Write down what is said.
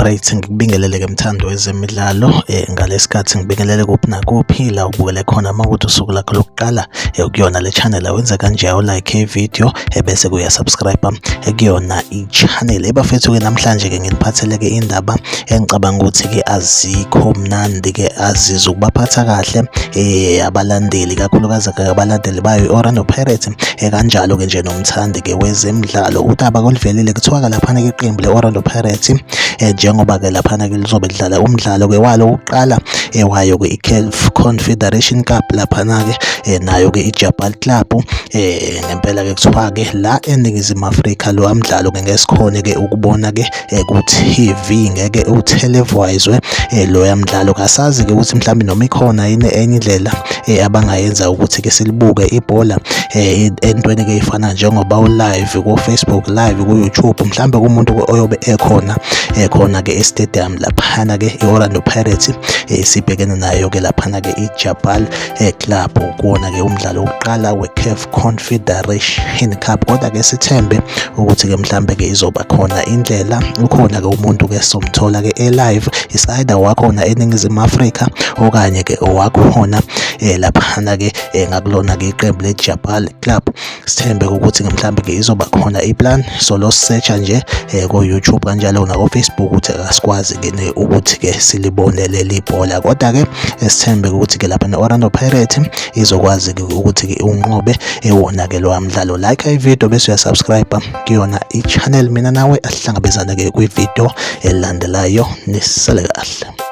Great, ngikubingelele ke mthando wezemidlalo ngalesikhathi ngibingelele kuphi nakuphi la ubukele khona mawukuthi usuku lakho lokuqala ukuyona le channel awenza kanje like video bese kuya subscribe kuyona i-channel ebafethu ke namhlanje ke nginiphathele ke indaba engicabanga ukuthi ke azikho mnandi ke azizukubaphatha kahle abalandeli kakhulukazi ke abalandeli bayo Orlando Pirates kanjalo ke nje nomthandi ke wezemidlalo udaba kolivelile kuthiwa lapha ke iqembu le Orlando Pirates njengoba ke lapha ke lizobe lidlala umdlalo ke walo uqala wayo ke i-CAF Confideration Cup lapha ke nayo ke i-Djabal Club ngempela ke kuthiwa ke la eNingizimu Afrika lo amdlalo ke ngesikhone ke ukubona ke ku TV ngeke utelevised lo yamdlalo kasazi ke ukuthi mhlawumbe noma ikhona yini enye indlela abangayenza ukuthi ke silibuke ibhola entweni ke ifana njengoba live ku Facebook live ku YouTube mhlawumbe kumuntu oyobe ekhona khona ke e-stadium lapha ke i-Orlando Pirates sibhekene nayo ke lapha ke i-Djabal Club kuona ke umdlalo oqala we-CAF Confideration Cup kodwa ke sithembe ukuthi ke mhlambe ke izoba khona indlela ukhona ke umuntu ke somthola ke e-live isaida wakhona eNingizimu Afrika okanye ke owakhona lapha ke ngakulona ke iqembu le-Djabal Club sithembe ukuthi ke mhlambe ke izoba khona iplan so lo search nje ku YouTube kanjalo na ku Facebook ukuthi asikwazi ke ukuthi ke silibone leli bhola kodwa ke sithembe ukuthi ke lapha ne-Orlando Pirates izokwazi ke ukuthi ke unqobe ewona ke lo mdlalo like i-video bese uyasubscribe kuyona i-channel mina nawe asihlangabezana ke kwi-video elandelayo nisale kahle.